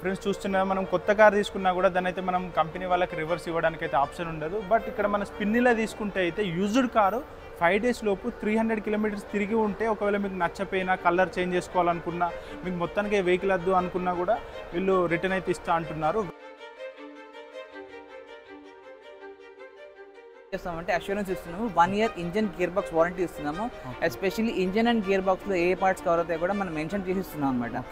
Friends చూస్తున్నా మనం కొత్త కార్ తీసుకున్నా కూడా దాన్ని అయితే మనం కంపెనీ వాళ్ళకి రివర్స్ ఇవ్వడానికి అయితే ఆప్షన్ ఉండదు. బట్ ఇక్కడ మన స్పిన్నిలో తీసుకుంటే అయితే యూజ్డ్ కారు 5 days లోపు 300 kilometers తిరిగి ఉంటే ఒకవేళ మీకు నచ్చపోయినా కలర్ చేంజ్ చేసుకోవాలనుకున్నా మీకు మొత్తానికి వెహికల్ వద్దు అనుకున్నా కూడా వీళ్ళు రిటర్న్ అయితే ఇస్తా అంటున్నారు. చేస్తామంటే అష్యూరెన్స్ ఇస్తున్నాము. 1 year engine gear box warranty ఇస్తున్నాము. ఎస్పెషల్లీ ఇంజన్ అండ్ గేర్ బాక్స్లో ఏ పార్ట్స్ కవర్ అవుతాయి కూడా మనం మెన్షన్ చేసి ఇస్తున్నాం అనమాట.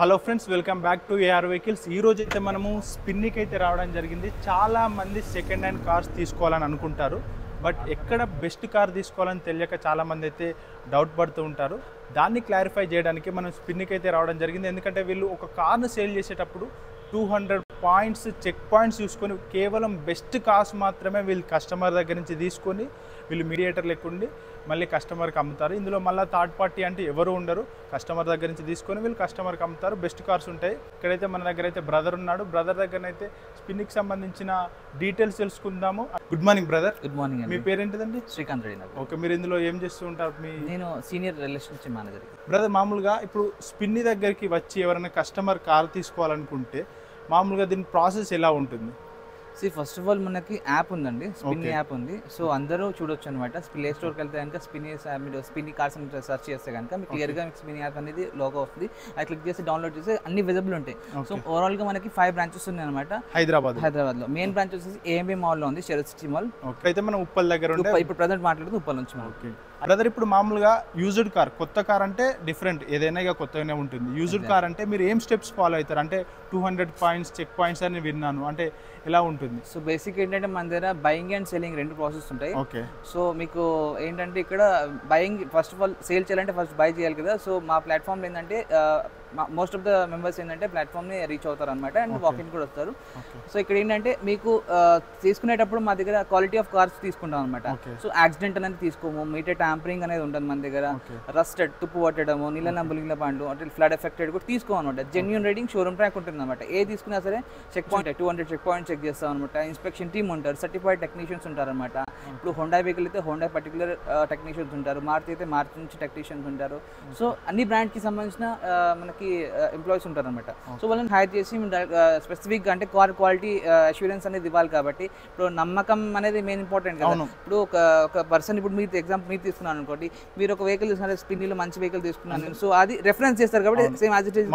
Hello friends, welcome back to AR vehicles. ఈరోజు అయితే మనము స్పిన్నికి అయితే రావడం జరిగింది. చాలామంది సెకండ్ హ్యాండ్ కార్స్ తీసుకోవాలని అనుకుంటారు, బట్ ఎక్కడ బెస్ట్ కార్ తీసుకోవాలని తెలియక చాలామంది అయితే డౌట్ పడుతూ ఉంటారు. దాన్ని క్లారిఫై చేయడానికి మనం స్పిన్నికి అయితే రావడం జరిగింది. ఎందుకంటే వీళ్ళు ఒక కార్ను సేల్ చేసేటప్పుడు 200 points చెక్ పాయింట్స్ చూసుకొని కేవలం బెస్ట్ కార్స్ మాత్రమే వీళ్ళు కస్టమర్ దగ్గర నుంచి తీసుకొని వీళ్ళు మీడియేటర్ లేకుండి మళ్ళీ కస్టమర్కి అమ్ముతారు. ఇందులో మళ్ళీ థర్డ్ పార్టీ అంటే ఎవరు ఉండరు. కస్టమర్ దగ్గర నుంచి తీసుకొని వీళ్ళు కస్టమర్కి అమ్ముతారు. బెస్ట్ కార్స్ ఉంటాయి. ఇక్కడైతే మన దగ్గర అయితే బ్రదర్ ఉన్నాడు. బ్రదర్ దగ్గరనైతే స్పిన్కి సంబంధించిన డీటెయిల్స్ తెలుసుకుందాము. Good morning brother. Good morning. మీ పేరేంటిదండి? శ్రీకాంత్ రెడ్డి. ఓకే, మీరు ఇందులో ఏం చేస్తూ ఉంటారు? నేను సీనియర్ రిలేషన్షిప్ మేనేజర్. బ్రదర్, మామూలుగా ఇప్పుడు స్పిన్ని దగ్గరికి వచ్చి ఎవరైనా కస్టమర్ కార్ తీసుకోవాలనుకుంటే మామూలుగా దీని ప్రాసెస్ ఎలా ఉంటుంది? ఫస్ట్ ఆఫ్ ఆల్ మనకి యాప్ ఉందండి, స్పిన్ని యాప్ ఉంది. సో అందరూ చూడొచ్చు అనమాట. ప్లే స్టోర్కి వెళ్తే కనుక స్పిన్ని కార్స్ అని సెర్చ్ చేస్తే కనుక మీకు క్లియర్గా మీకు స్పిన్ని యాప్ అనేది లోగో వస్తుంది. అది క్లిక్ చేసి డౌన్లోడ్ చేసి అన్ని విజిబుల్ ఉంటాయి. సో ఓవరాల్గా మనకి 5 branches ఉన్నాయి అనమాట హైదరాబాద్లో. మెయిన్ బ్రాంచ్ వచ్చేసి ఏఎంబీ మాల్లో ఉంది, షెరత్ సిటీ మాల్. అయితే మనం ఉప్పల్ దగ్గర ఇప్పుడు ప్రజెంట్ మాట్లాడుతూ ఉప్పల్ నుంచి. బ్రదర్, ఇప్పుడు మామూలుగా యూజ్డ్ కార్, కొత్త కార్ అంటే డిఫరెంట్, ఏదైనా ఇక కొత్తగానే ఉంటుంది. యూజ్డ్ కార్ అంటే మీరు ఏం స్టెప్స్ ఫాలో అవుతారు? అంటే 200 points చెక్ పాయింట్స్ అని విన్నాను, అంటే ఎలా ఉంటుంది? సో బేసిక్ ఏంటంటే మన దగ్గర బయింగ్ అండ్ సెల్లింగ్ 2 ప్రాసెస్ ఉంటాయి. ఓకే. సో మీకు ఏంటంటే ఇక్కడ buying first of all sale చేయాలంటే ఫస్ట్ బై చేయాలి కదా. సో మా ప్లాట్ఫామ్లో ఏంటంటే మోస్ట్ ఆఫ్ ద మెంబర్స్ ఏంటంటే ప్లాట్ఫామ్ని రీచ్ అవుతారు అనమాట, అండ్ వాకింగ్ కూడా వస్తారు. సో ఇక్కడ ఏంటంటే మీకు తీసుకునేటప్పుడు మా దగ్గర క్వాలిటీ ఆఫ్ కార్స్ తీసుకుంటాం అనమాట. సో యాక్సిడెంట్ అనేది తీసుకోము, మీటర్ ట్యాంపరింగ్ అనేది ఉంటుంది మన దగ్గర. రస్టెడ్, తుప్పు పట్టడము, నీళ్ళ నంబులింగ్ల పండ్లు అంటే ఫ్లడ్ ఎఫెక్టెడ్ కూడా తీసుకోమన్నమాట. జెన్యూన్ రేటింగ్ షోరూమ్ ట్రాక్ ఉంటుంది అనమాట. ఏ తీసుకున్నా సరే check point 200 check point check చేస్తాం అనమాట. ఇన్స్పెక్షన్ టీమ్ ఉంటారు, సర్టిఫైడ్ టెక్నీషియన్స్ ఉంటారు అనమాట. ఇప్పుడు హోండా వెహికల్ అయితే హోండా పర్టికులర్ టెక్నీషియన్స్ ఉంటారు, మారుతి అయితే మారుతి నుంచి టెక్నీషియన్స్ ఉంటారు. సో అన్ని బ్రాండ్కి సంబంధించిన మనకి ఎంప్లాయీస్ ఉంటారు అనమాట. సో వాళ్ళని హైర్ చేసి స్పెసిఫిక్గా అంటే కార్ క్వాలిటీ అష్యూరెన్స్ అనేది ఇవ్వాలి. కాబట్టి ఇప్పుడు నమ్మకం అనేది మెయిన్ ఇంపార్టెంట్ కదా. ఇప్పుడు ఒక పర్సన్, ఇప్పుడు మీరు ఎగ్జాంపుల్ మీరు తీసుకున్నాను అనుకోండి, మీరు ఒక వెహికల్ తీసుకున్నారు, స్పిన్నిలో మంచి వెహికల్ తీసుకున్నాను, సో అది రెఫరెన్స్ చేస్తారు కాబట్టి same as it is.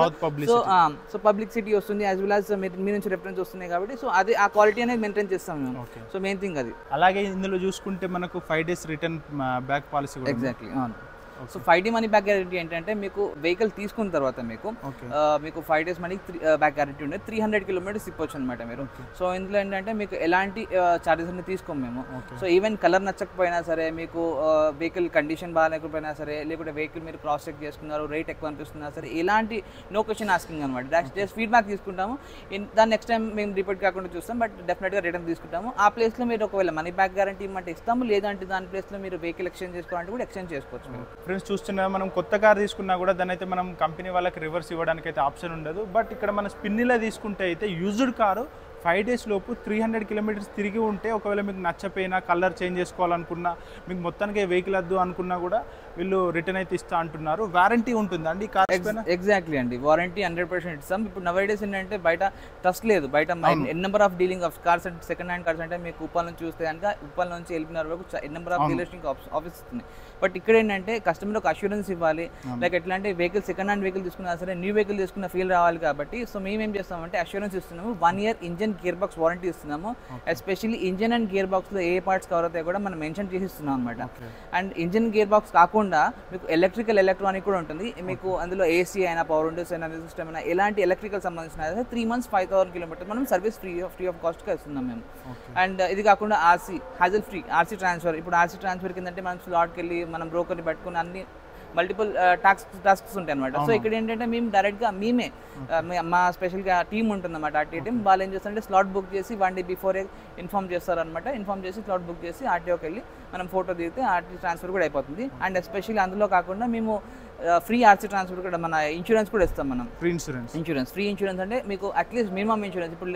So publicity వస్తుంది, యాజ్ వెల్ యాజ్ మీ నుంచి రెఫరెన్స్ వస్తున్నాయి కాబట్టి సో అది ఆ క్వాలిటీ అనేది మెయింటైన్ చేస్తాం మేము. సో మెయిన్ థింగ్ అది. అలాగే ఇందులో చూసుకుంటే మనకు 5 days return back policy. Exactly. So 5 day money back guarantee ఏంటంటే మీకు వెహికల్ తీసుకున్న తర్వాత మీకు 5 days మనీ బ్యాక్ గ్యారంటీ ఉండే 300 kilometers తిప్పొచ్చు అనమాట మీరు. సో ఇందులో ఏంటంటే మీకు ఎలాంటి చార్జెస్ అనేది తీసుకోము మేము. సో ఈవెన్ కలర్ నచ్చకపోయినా సరే, మీకు వెహికల్ కండిషన్ బాగాలేకపోయినా సరే, లేకుంటే వెహికల్ మీరు క్రాస్ చెక్ చేసుకున్నారు, రేట్ ఎక్కువ అనిపిస్తున్నా సరే, ఎలాంటి నో క్వశ్చన్ ఆస్కింగ్ అనమాట. జస్ట్ ఫీడ్బ్యాక్ తీసుకుంటాము, దాన్ని నెక్స్ట్ టైం మేము రిపీట్ కాకుండా చూస్తాం, బట్ డెఫినెట్గా రిటర్న్ తీసుకుంటాము. ఆ ప్లేస్లో మీరు ఒకవేళ మనీ బ్యాక్ గ్యారంటీ ఇవ్వమంటే ఇస్తాము, లేదంటే దాని ప్లేస్లో మీరు వెహికల్ ఎక్స్చేంజ్ చేసుకోవాలంటే కూడా ఎక్స్చేంజ్ చేసుకోవచ్చు మీరు. ఫ్రెండ్స్ చూస్తున్నా మనం కొత్త కార్ తీసుకున్నా కూడా దాన్ని అయితే మనం కంపెనీ వాళ్ళకి రివర్స్ ఇవ్వడానికి అయితే ఆప్షన్ ఉండదు. బట్ ఇక్కడ మన స్పిన్నిలో తీసుకుంటే అయితే యూజ్డ్ కారు 5 days లోపు 300 kilometers తిరిగి ఉంటే ఒకవేళ మీకు నచ్చపోయినా కలర్ చేంజ్ చేసుకోవాలనుకున్నా మీకు మొత్తానికి వెహికల్ వద్దు అనుకున్నా కూడా వీళ్ళు రిటర్న్ అయితే ఇస్తా అంటున్నారు. వారంటీ ఉంటుందండి కార్ పైన? ఎగ్జాక్ట్లీ అండి, వారంటీ 100% ఇస్తాం. ఇప్పుడు నవైడేస్ ఏంటంటే బయట ట్రస్ట్ లేదు. బయట number of dealing of cars అంటే సెకండ్ హ్యాండ్ కార్స్ అంటే మీకు ఉప్పల్ నుంచి చూస్తే కనుక ఉప్పల్ నుంచి వెళ్ళిన వరకు నెంబర్ ఆఫ్ డీలర్షిప్ ఆఫీస్ ఉంది. బట్ ఇక్కడ ఏంటంటే కస్టమర్ ఒక అష్యూరెన్స్ ఇవ్వాలి. లైక్ ఎట్లా అంటే వెహికల్ సెకండ్ హ్యాండ్ వెహికల్ తీసుకున్నా సరే న్యూ వెహికల్ తీసుకున్న ఫీల్ రావాలి కాబట్టి సో మేము ఏం చేస్తామంటే అష్యూరెన్స్ ఇస్తున్నాము. 1 year engine gear box warranty ఇస్తున్నాము. ఎస్పెషల్లీ ఇంజన్ అండ్ గేర్ బాక్స్లో ఏ పార్ట్స్ కవర్ అవుతాయి కూడా మనం మెన్షన్ చేసి ఇస్తున్నాం అనమాట. అండ్ ఇంజన్ గేర్ బాక్స్ కాకుండా మీకు ఎలక్ట్రికల్ ఎలక్ట్రానిక్ కూడా ఉంటుంది. మీకు అందులో ఏసీ అయినా, పవర్ విండోస్ అయినా, సిస్టమ్ అయినా, ఎలాంటి ఎలక్ట్రికల్ సంబంధించిన 3 months 5,000 kilometers మనం సర్వీస్ ఫ్రీ ఆఫ్ కాస్ట్గా ఇస్తున్నాం మేము. అండ్ ఇది కాకుండా RC hassle free RC transfer. ఇప్పుడు ఆర్సీ ట్రాన్స్ఫర్ కిందంటే మనం స్లాట్కి వెళ్ళి మనం బ్రోకర్ని పట్టుకుని అన్ని మల్టిపుల్ టాస్క్స్ ఉంటాయి అనమాట. సో ఇక్కడ ఏంటంటే మేము డైరెక్ట్గా మేమే మా స్పెషల్గా టీమ్ ఉంటుంది అన్నమాట. ఆర్టీఓ టీమ్ వాళ్ళు ఏం చేస్తారంటే స్లాట్ బుక్ చేసి 1 day బిఫోరే ఇన్ఫార్మ్ చేస్తారనమాట. ఇన్ఫార్మ్ చేసి స్లాట్ బుక్ చేసి ఆర్టీఓకి వెళ్ళి మనం ఫోటో దిగితే ఆర్టీ ట్రాన్స్ఫర్ కూడా అయిపోతుంది. అండ్ ఎస్పెషల్లీ అందులో కాకుండా మేము ఫ్రీ ఆర్సీ ట్రాన్స్ఫర్ కూడా మన ఇన్సూరెన్స్ కూడా ఇస్తాం మనం. ఫ్రీ ఇన్సూరెన్స్ అంటే మీకు అట్లీస్ట్ మినిమం ఇన్సూరెన్స్. ఇప్పుడు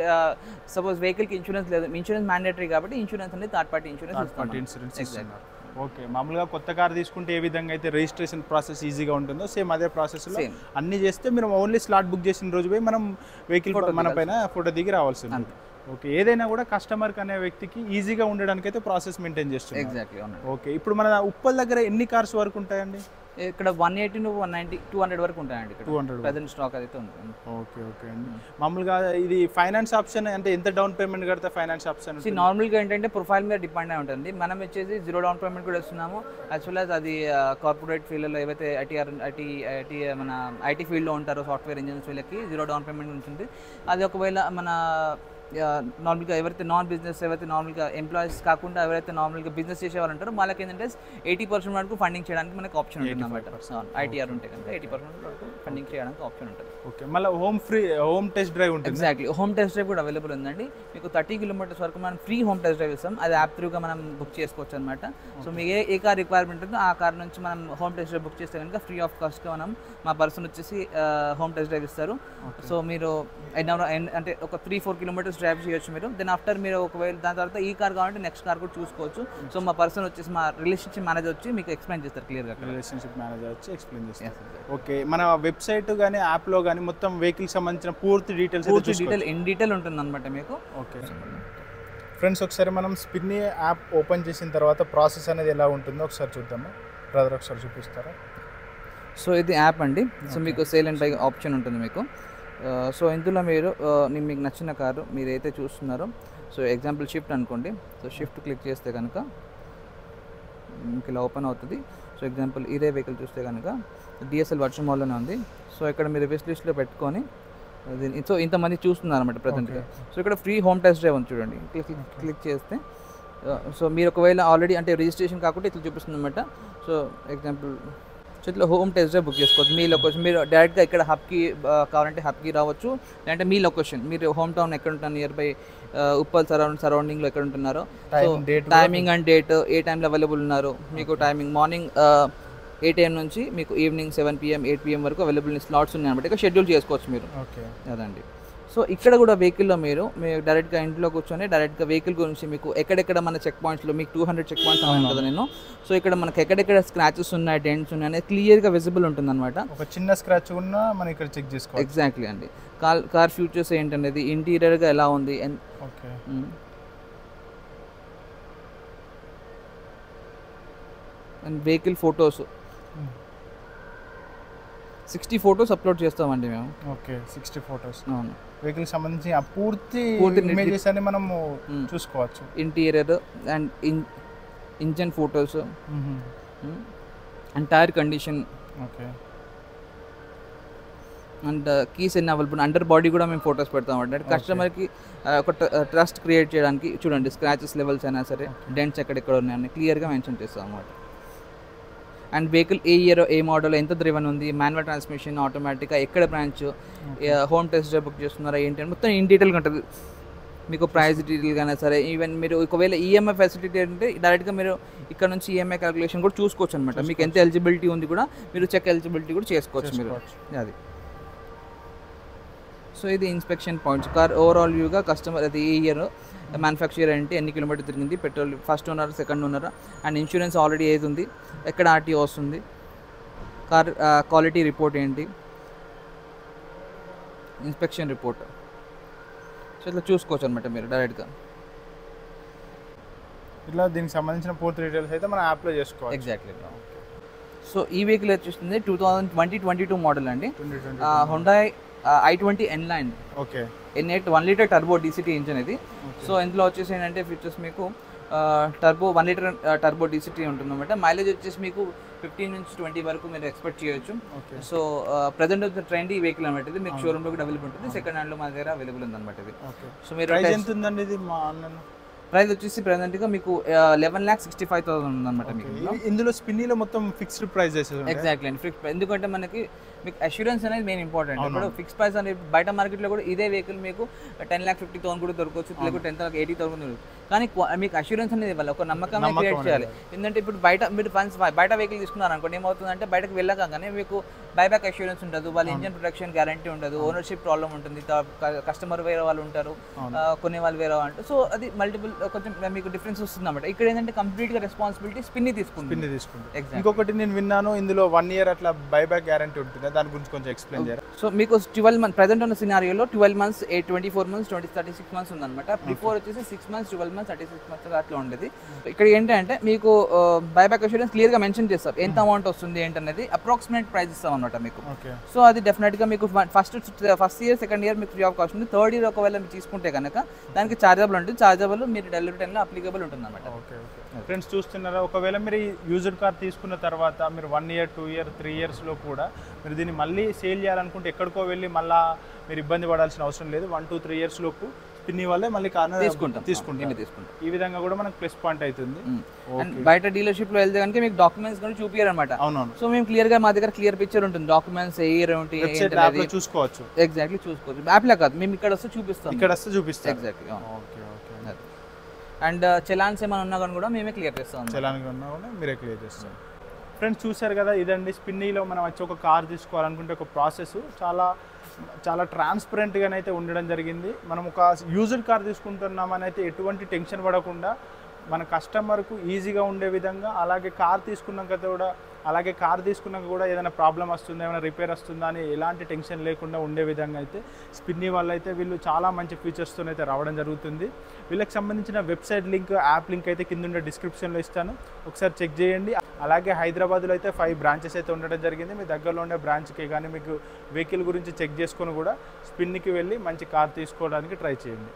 సపోజ్ వెహికల్కి ఇన్సూరెన్స్ లేదు, ఇన్సూరెన్స్ మ్యాండేటరీ కాబట్టి ఇన్సూరెన్స్ అనేది థర్డ్ పార్టీ ఇన్సూరెన్స్ ఇస్తాం. ఓకే, మామూలుగా కొత్త కార్ తీసుకుంటే ఏ విధంగా అయితే రిజిస్ట్రేషన్ ప్రాసెస్ ఈజీగా ఉంటుందో సేమ్ అదే ప్రాసెస్లో Same. అన్ని చేస్తే మీరు ఓన్లీ స్లాట్ బుక్ చేసిన రోజు పోయి మనం వెహికల్ మన పైన ఫోటో దిగి రావాల్సింది. ఓకే, ఏదైనా కూడా కస్టమర్కి అనే వ్యక్తికి ఈజీగా ఉండడానికి అయితే ప్రాసెస్ మెయింటైన్ చేస్తుంది. ఎగ్జాక్ట్లీ అవునండి. ఓకే, ఇప్పుడు మన ఉప్పల్ దగ్గర ఎన్ని కార్స్ వరకు ఉంటాయండి? ఇక్కడ 180 to 190 200 వరకు ఉంటాయండి ఇక్కడ 200 ప్రెజెంట్ స్టాక్ అయితే ఉంటుంది. ఓకే ఓకే అండి. మామూలుగా ఇది ఫైనాన్స్ ఆప్షన్ అంటే ఎంత డౌన్ పేమెంట్ కడితే ఫైనాన్స్ ఆప్షన్? నార్మల్గా ఏంటంటే ప్రొఫైల్ మీద డిపెండ్ అయి ఉంటుంది. మనం వచ్చేసి 0 డౌన్ పేమెంట్ కూడా ఇస్తున్నాము. యాజ్ వెల్ యాజ్ అది కార్పొరేట్ ఫీల్డ్లో ఏవైతే ఐటీ మన ఐటీ ఫీల్డ్లో ఉంటారో సాఫ్ట్వేర్ ఇంజనీర్స్ వీళ్ళకి 0 డౌన్ పేమెంట్ ఉంటుంది. అది ఒకవేళ మన నార్మల్గా ఎవరైతే నార్మల్గా ఎంప్లాయీస్ కాకుండా ఎవరైతే నార్మల్గా బిజినెస్ చేసే వాళ్ళు ఉంటారో వాళ్ళకి ఏంటంటే 80% వరకు ఫండింగ్ చేయడానికి మనకు ఆప్షన్ ఉంటుంది అన్నమాట. ఐటీఆర్ ఉంటే కనుక 80% వరకు ఫండింగ్ చేయడానికి ఆప్షన్ ఉంటుంది. ఓకే, మళ్ళీ హోమ్ టెస్ట్ డ్రైవ్ ఉంటుంది. ఎగ్జాక్ట్లీ, హోమ్ టెస్ట్ డ్రైవ్ కూడా అవైలబుల్ ఉందండి. మీకు 30 kilometers వరకు మనం ఫ్రీ హోమ్ టెస్ట్ డ్రైవ్ ఇస్తాం. అది యాప్ త్రూగా మనం బుక్ చేసుకోవచ్చు అనమాట. సో మీకు ఏ కార్ రిక్వైర్మెంట్ ఉంటుందో ఆ కార్ నుంచి మనం హోమ్ టెస్ట్ డ్రైవ్ బుక్ చేస్తే కనుక ఫ్రీ ఆఫ్ కాస్ట్గా మనం మా పర్సన్ వచ్చేసి హోమ్ టెస్ట్ డ్రైవ్ ఇస్తారు. సో మీరు అంటే ఒక 3-4 kilometers డ్రైవ్ చేయొచ్చు మీరు. దెన్ ఆఫ్టర్ మీరు ఒకవేళ దాని తర్వాత ఈ కార్ కావాలంటే నెక్స్ట్ కార్ కూడా చూసుకోవచ్చు. సో మా పర్సన్ వచ్చేసి మా రిలేషన్షిప్ మేనేజర్ వచ్చి మీకు ఎక్స్ప్లెయిన్ చేస్తారు క్లియర్గా. రిలేషన్షిప్ మేనేజర్ వచ్చి ఎక్స్ప్లెయిన్ చేస్తారు. ఓకే, మన వెబ్సైట్ కానీ యాప్లో కానీ మొత్తం వెహికల్ సంబంధించిన పూర్తి డీటెయిల్స్ ఇన్ డీటెయిల్ ఉంటుంది అనమాట మీకు. ఓకే ఫ్రెండ్స్, ఒకసారి మనం స్పిన్నీ యాప్ ఓపెన్ చేసిన తర్వాత ప్రాసెస్ అనేది ఎలా ఉంటుందో ఒకసారి చూద్దాము. బ్రదర్ ఒకసారి చూపిస్తారా? సో ఇది యాప్ అండి. సో మీకు సేల్ అండ్ బై ఆప్షన్ ఉంటుంది మీకు. సో ఇందులో మీరు మీకు నచ్చిన కారు మీరు అయితే చూస్తున్నారో, సో ఎగ్జాంపుల్ షిఫ్ట్ అనుకోండి. సో షిఫ్ట్ క్లిక్ చేస్తే కనుక మీకు ఇలా ఓపెన్ అవుతుంది. సో ఎగ్జాంపుల్ ఇదే వెహికల్ చూస్తే కనుక డిఎస్ఎల్ వర్షన్ మాల్లోనే ఉంది. సో ఇక్కడ మీరు విష్ లిస్ట్లో పెట్టుకొని సో ఇంతమంది చూస్తున్నారు అనమాట ప్రజెంట్గా. సో ఇక్కడ ఫ్రీ హోమ్ టెస్ట్ డ్రైవ్ ఉంది చూడండి. క్లిక్ చేస్తే సో మీరు ఒకవేళ ఆల్రెడీ అంటే రిజిస్ట్రేషన్ కాకుండా ఇట్లా చూపిస్తుంది అనమాట. సో ఎగ్జాంపుల్ సో ఇట్లా హోమ్ టెస్ట్ డ్రైవ్ బుక్ చేసుకోవచ్చు. మీ లొకేషన్ మీరు డైరెక్ట్గా ఇక్కడ హబ్కి కావాలంటే హబ్కి రావచ్చు. లేదంటే మీ లొకేషన్ మీరు హోమ్ టౌన్ ఎక్కడ ఉంటారు, నియర్ బై ఉప్పల్ సరౌండింగ్లో ఎక్కడ ఉంటున్నారో, సో టైమింగ్ అండ్ డేట్ ఏ టైంలో అవైలబుల్ ఉన్నారు మీకు. టైమింగ్ మార్నింగ్ 8 AM నుంచి మీకు ఈవినింగ్ 7 PM 8 PM వరకు అవైలబుల్ స్లాట్స్ ఉన్నాయి అనమాట. ఇక్కడ షెడ్యూల్ చేసుకోవచ్చు మీరు. ఓకే అదండి. సో ఇక్కడ కూడా వెహికల్లో మీరు డైరెక్ట్గా ఇంట్లో కూర్చొని డైరెక్ట్గా వెహికల్ గురించి మీకు ఎక్కడెక్కడ మన చెక్ పాయింట్స్లో మీకు 200 చెక్ పాయింట్స్ అన్నాను కదా నేను. సో ఇక్కడ మనకి ఎక్కడెక్కడ స్క్రాచెస్ ఉన్నాయి, డెంట్స్ ఉన్నాయి అనేది క్లియర్గా విజిబుల్ ఉంటుంది అనమాట. ఒక చిన్న స్క్రాచ్ ఉన్నా మనం ఇక్కడ చెక్ చేసుకోవచ్చు. ఎగ్జాక్ట్లీ అండి. కార్ ఫ్యూచర్స్ ఏంటనేది, ఇంటీరియర్గా ఎలా ఉంది, okay and vehicle photos 60 photos upload చేస్తామండి మేము. Okay, 60 photos. అవును, వెహికల్ సంబంధించి ఆ పూర్తి ఇమేజెస్ అని మనము చూసుకోవచ్చు. Interior and engine photos and tyre condition. Okay, and keys ఎన్ని అవైలబుల్, అండర్ బాడీ కూడా మేము ఫొటోస్ పెడతామండి. కస్టమర్కి ఒక ట్రస్ట్ క్రియేట్ చేయడానికి చూడండి, స్క్రాచెస్ లెవెల్స్ అయినా సరే, డెంట్స్ ఎక్కడెక్కడ ఉన్నాయని క్లియర్గా మెన్షన్ చేస్తాం అన్నమాట. And vehicle A year A model ఎంత డ్రివెన్ ఉంది, మాన్యువల్ ట్రాన్స్మిషన్, ఆటోమేటిక్గా ఎక్కడ branch, home test drive book చేస్తున్నారా ఏంటి అని మొత్తం ఇన్ డీటెయిల్గా ఉంటుంది మీకు. ప్రైస్ డీటెయిల్ కానీ సరే, ఈవెన్ మీరు ఒకవేళ ఈఎంఐ ఫెసిలిటీ అంటే డైరెక్ట్గా మీరు ఇక్కడ నుంచి ఈఎంఐ క్యాలిక్యులేషన్ కూడా చూసుకోవచ్చు అనమాట. మీకు ఎంత ఎలిజిబిలిటీ ఉంది కూడా మీరు చెక్ ఎలిజిబిలిటీ కూడా చేసుకోవచ్చు మీరు. అది సో ఇది ఇన్స్పెక్షన్ పాయింట్స్. కార్ ఓవరాల్ వ్యూగా కస్టమర్ అది ఏ ఇయర్, మ్యానుఫ్యాక్చర్ ఏంటి, ఎన్ని కిలోమీటర్ తిరిగింది, petrol first owner second owner, and insurance already ఏది ఉంది, ఎక్కడ ఆర్టీఓ వస్తుంది, కార్ క్వాలిటీ రిపోర్ట్ ఏంటి, ఇన్స్పెక్షన్ రిపోర్ట్. సో ఇట్లా చూసుకోవచ్చు అనమాట మీరు డైరెక్ట్గా. ఇట్లా దీనికి సంబంధించిన పూర్తి డీటెయిల్స్ అయితే మన యాప్లో చేసుకోవాలి. ఎగ్జాక్ట్లీ. సో ఈ వెహికల్ వచ్చేస్తుంది 2022 మోడల్ అండి. Hyundai i20 N-Line. Okay, N8 1 litre turbo DCT engine ఇది. సో ఇందులో వచ్చేసి ఏంటంటే ఫీచర్స్ మీకు టర్బో 1 లీటర్ టర్బో డీసీటీ ఉంటుంది అనమాట. మైలేజ్ వచ్చేసి మీకు 15 నుంచి 20 వరకు మీరు ఎక్స్పెక్ట్ చేయొచ్చు. సో ప్రజెంట్ ట్రెండ్ ఈ వెహికల్ అనమాట. ఇది మీకు షోరూమ్లో కూడా అవైలబుల్ ఉంటుంది, సెకండ్ హ్యాండ్లో మన దగ్గర అవైలబుల్ ఉంది అనమాట ఇది. సో మీరు ఎంత ఉందండి ఇది? మా ఆన్లైన్ ప్రైస్ వచ్చేసి ప్రెజెంట్గా మీకు 11,65,000 ఉందన్నమాట మీకు. ఇందులో స్పిన్నీలో మొత్తం ఫిక్స్డ్ ప్రైజెస్. ఎగ్జాక్ట్లీ అండి, ఫిక్స్. ఎందుకంటే మనకి మీకు అష్యూరెన్స్ అనేది మెయిన్ ఇంపార్టెంట్. ఇప్పుడు ఫిక్స్ ప్రైస్ అనేది బయట మార్కెట్లో కూడా ఇదే వెహికల్ మీకు 10,50,000 కూడా దొరకవచ్చు, లేకపోతే 10,80,000 దొరకవచ్చు. కానీ మీకు అష్యూరెన్స్ అనేది ఇవ్వాలి, ఒక నమ్మకం నమ్మకం క్రియేట్ అనేది చేయాలి. ఎందుకంటే ఇప్పుడు మీరు ఫండ్స్ బయట వెహికల్ తీసుకున్నారు అనుకోండి, ఏమవుతుందంటే బయటకు వెళ్ళగానే మీకు బైబ్యాక్ అష్యూరెన్స్ ఉండదు, వాళ్ళ ఇంజన్ ప్రొటెక్షన్ గ్యారంటీ ఉండదు, ఓనర్షిప్ ప్రాబ్లం ఉంటుంది, కస్టమర్ వేరే వాళ్ళు ఉంటారు, కొన్ని వాళ్ళు వేరే వాళ్ళు ఉంటారు. సో అది మల్టిపుల్ కొంచెం మీకు డిఫరెన్స్ వస్తుంది అన్నమాట. ఇక్కడ ఏంటంటే కంప్లీట్గా రెస్పాన్సిబిలిటీ స్పిన్ని తీసుకుంటుంది. ఇంకొకటి నేను విన్నాను, ఇందులో 1 year అట్లా బైబ్యాక్ గ్యారంటీ ఉంటుంది, దాని గురించి కొంచెం ఎక్స్ప్లెయిన్ చేయాలి. సో మీకు 12 months ప్రెసెంట్ ఉన్న సినారియోలో 12 months, 24 months, 36 months ఉందన్నమాట. బిఫోర్ వచ్చేసి 6 months, 12 months, 36 months అట్లా ఉండేది. ఇక్కడ ఏంటంటే మీకు బైబ్యాక్ అష్యూరెన్స్ క్లియర్గా మెన్షన్ చేస్తారు, ఎంత అమౌంట్ వస్తుంది ఏంటనేది, అప్రాక్సిమేట్ ప్రైస్ ఇస్తాం అనమాట మీకు. సో అది డెఫినెట్గా మీకు ఫస్ట్ ఇయర్, సెకండ్ ఇయర్ మీకు ఫ్రీ ఆఫ్ కాస్ట్ ఉంది. థర్డ్ ఇయర్ ఒకవేళ మీరు తీసుకుంటే కనుక దానికి చార్జబుల్ ఉంటుంది. చార్జబుల్ మీరు డెలివరీ టైంలో అప్లికబుల్ ఉంటుంది అనమాట. ఫ్రెండ్స్ చూస్తున్నారా, ఒకవేళ మీరు యూజ్డ్ కార్ తీసుకున్న తర్వాత మీరు 1 year, 2 year, 3 yearsలో కూడా మీరు దీన్ని మళ్ళీ సేల్ చేయాలనుకుంటే ఎక్కడికో వెళ్ళి మళ్ళీ మీరు ఇబ్బంది పడాల్సిన అవసరం లేదు. 1 to 3 years లోపు స్పిన్ని వల్లే మళ్ళీ కార్ తీసుకుంటాం. ఈ విధంగా కూడా మనకు ప్లస్ పాయింట్ అవుతుంది. బయట డీలర్షిప్ లో వెళ్తే కనుక మీకు డాక్యుమెంట్స్ కూడా చూపియారు అనమాట. సో మేము క్లియర్ గా మా దగ్గర క్లియర్ పిక్చర్ ఉంటుంది, డాక్యుమెంట్స్ ఏంటి చూసుకోవచ్చు. ఎగ్జాక్ట్లీ చూసుకోవచ్చు. యాప్ లో కాదు, మేము ఇక్కడ వస్తే చూపిస్తాం. ఎగ్జాక్ట్లీ. అండ్ చలాన్స్ ఏమైనా ఉన్నా కానీ కూడా మేమే క్లియర్ చేస్తాం. చలాన్ ఉన్నా కూడా మీరే క్లియర్ చేస్తాం. ఫ్రెండ్స్ చూసారు కదా, ఇదండి స్పిన్నీలో మనం వచ్చి ఒక కార్ తీసుకోవాలనుకుంటే ఒక ప్రాసెస్ చాలా ట్రాన్స్పరెంట్గానైతే ఉండడం జరిగింది. మనం ఒక యూజ్డ్ కార్ తీసుకుంటున్నామని అయితే ఎటువంటి టెన్షన్ పడకుండా మన కస్టమర్కు ఈజీగా ఉండే విధంగా, అలాగే కార్ తీసుకున్నాక కూడా ఏదైనా ప్రాబ్లం వస్తుందా, ఏమైనా రిపేర్ వస్తుందా అని ఎలాంటి టెన్షన్ లేకుండా ఉండే విధంగా అయితే స్పిన్నీ వాళ్ళు అయితే వీళ్ళు చాలా మంచి ఫీచర్స్తో అయితే రావడం జరుగుతుంది. వీళ్ళకి సంబంధించిన వెబ్సైట్ లింక్, యాప్ లింక్ అయితే కింద ఉండే డిస్క్రిప్షన్లో ఇస్తాను, ఒకసారి చెక్ చేయండి. అలాగే హైదరాబాద్లో అయితే 5 branches అయితే ఉండడం జరిగింది. మీ దగ్గరలో ఉండే బ్రాంచ్కి కానీ మీకు వెహికల్ గురించి చెక్ చేసుకొని కూడా స్పిన్నికి వెళ్ళి మంచి కార్ తీసుకోవడానికి ట్రై చేయండి.